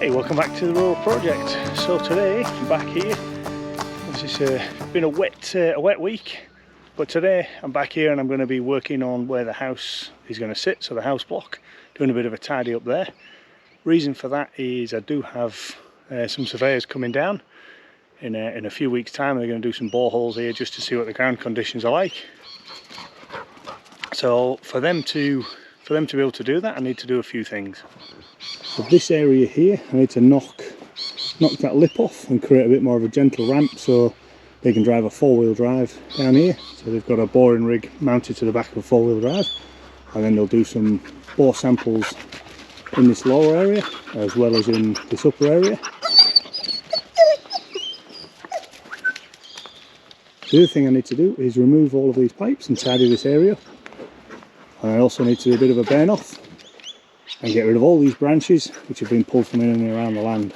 Hey, welcome back to the Rural Project. So today I'm back here. This has been a wet week, but today I'm back here and I'm going to be working on where the house is going to sit, so the house block, doing a bit of a tidy up there. Reason for that is I do have some surveyors coming down in a few weeks' time. They're going to do some boreholes here just to see what the ground conditions are like. So for them to be able to do that, I need to do a few things. So this area here, I need to knock that lip off and create a bit more of a gentle ramp so they can drive a four-wheel drive down here. So they've got a boring rig mounted to the back of a four-wheel drive, and then they'll do some bore samples in this lower area as well as in this upper area. The other thing I need to do is remove all of these pipes and tidy this area up. And I also need to do a bit of a burn off and get rid of all these branches which have been pulled from in and around the land.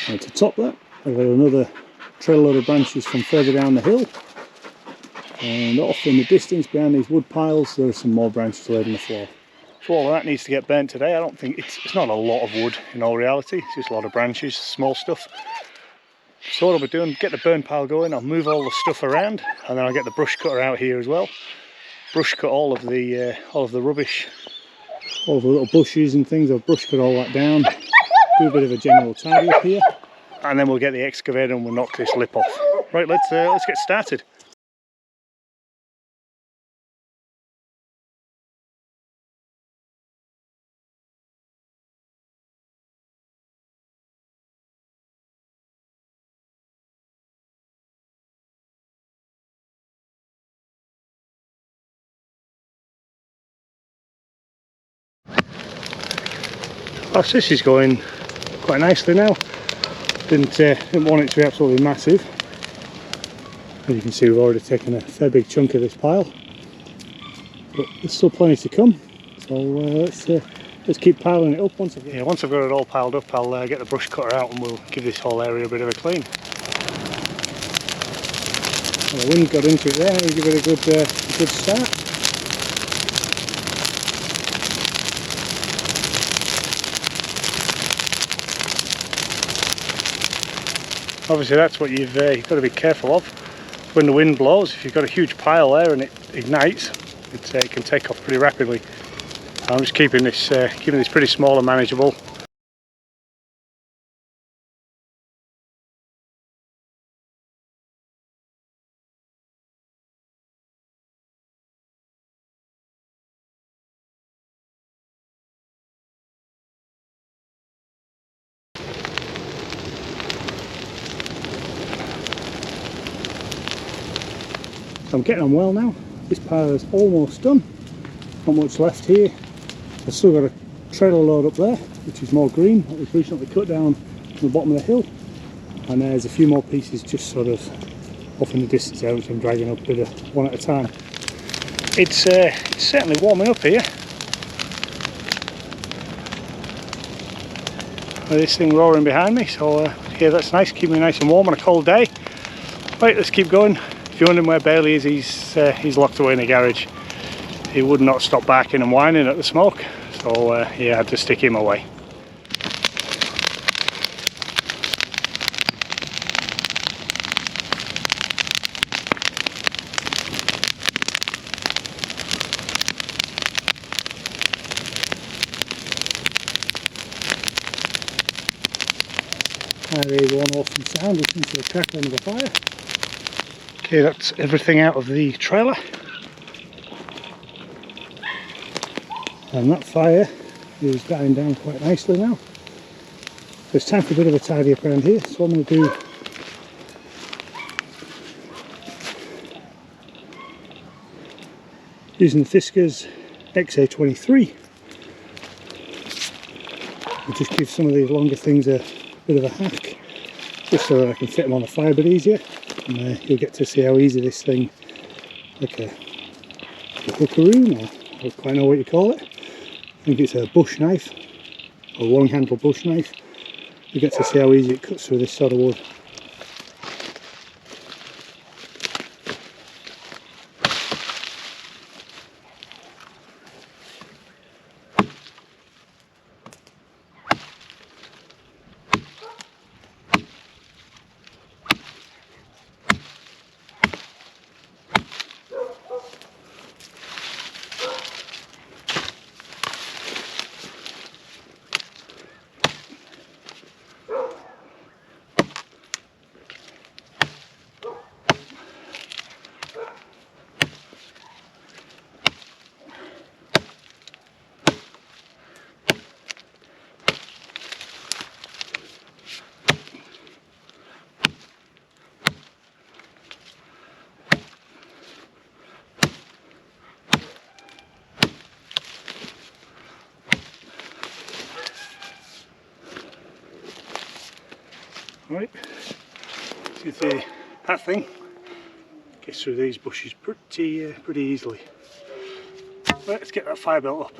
And to top that, I've got another trail load of branches from further down the hill, and off in the distance behind these wood piles there are some more branches laid on the floor. So all of that needs to get burnt today. I don't think it's not a lot of wood in all reality, it's just a lot of branches, small stuff. So what I'll be doing, get the burn pile going, I'll move all the stuff around, and then I'll get the brush cutter out here as well. Brush cut all of the rubbish, all the little bushes and things. I'll brush cut all that down, do a bit of a general tidy up here, and then we'll get the excavator and we'll knock this lip off. Right, let's get started. This is going quite nicely now. Didn't want it to be absolutely massive. As you can see, we've already taken a fair big chunk of this pile, but there's still plenty to come. So let's keep piling it up. Once I've got it all piled up, I'll get the brush cutter out and we'll give this whole area a bit of a clean. Well, the wind got into it there. We'll give it a good start. Obviously that's what you've got to be careful of when the wind blows. If you've got a huge pile there and it ignites, it can take off pretty rapidly. I'm just keeping this pretty small and manageable. I'm getting on well now. This pile is almost done. Not much left here. I've still got a trailer load up there, which is more green, that was recently cut down from the bottom of the hill. And there's a few more pieces just sort of off in the distance there, which I'm dragging up one at a time. It's certainly warming up here. With this thing roaring behind me, so yeah, that's nice, keeping me nice and warm on a cold day. Right, let's keep going. If you're wondering where Bailey is, he's locked away in the garage. He would not stop barking and whining at the smoke, so yeah, I had to stick him away. There you go, an awesome sound, listen to the crackling of a fire. Okay, that's everything out of the trailer. And that fire is dying down quite nicely now. So it's time for a bit of a tidy up around here. So what I'm going to do, using the Fiskars XA23, I'll just give some of these longer things a bit of a hack, just so that I can fit them on the fire a bit easier. And you'll get to see how easy this thing, like a hookaroo, or I don't quite know what you call it. I think it's a bush knife, or long handle bush knife. You get to see how easy it cuts through this sort of wood. Right, see if that thing gets through these bushes pretty easily. Right, let's get that fire belt up.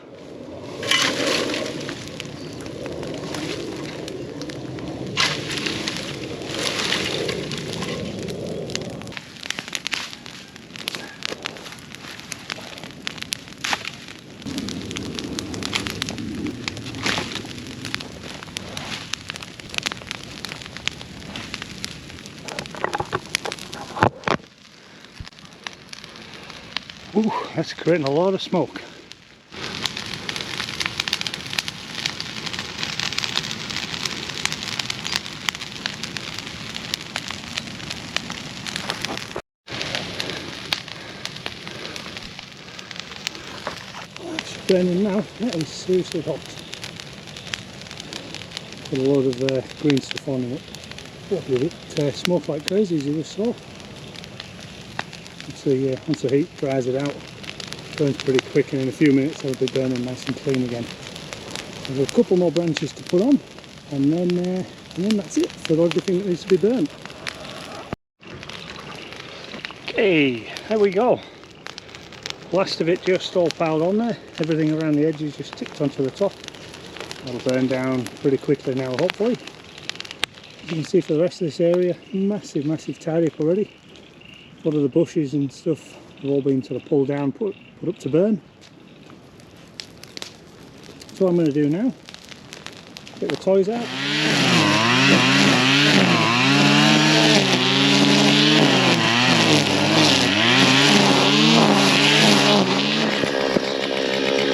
Ooh, that's creating a lot of smoke. It's burning now. That is seriously hot. Put a load of green stuff on it. Probably it smoke like crazy, as you just saw. Once the heat dries it out, it burns pretty quick, and in a few minutes it'll be burning nice and clean again. There's a couple more branches to put on, and then that's it for everything that needs to be burnt. Okay, there we go. Last of it just all piled on there. Everything around the edges just tipped onto the top. That'll burn down pretty quickly now, hopefully. You can see for the rest of this area, massive tidy up already. A lot of the bushes and stuff have all been sort of pulled down, put up to burn. So what I'm going to do now, get the toys out.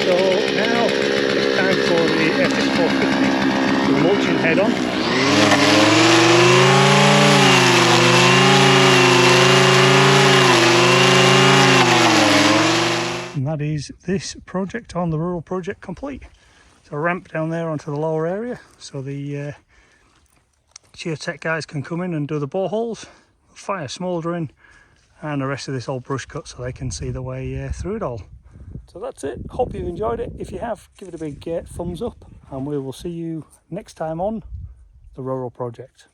So now it's time for the FS450, the mulching head on. And that is this project on the rural project complete. So a ramp down there onto the lower area, so the geotech guys can come in and do the boreholes, fire smouldering, and the rest of this old brush cut so they can see the way through it all. So that's it. Hope you've enjoyed it. If you have, give it a big thumbs up, and we will see you next time on the rural project.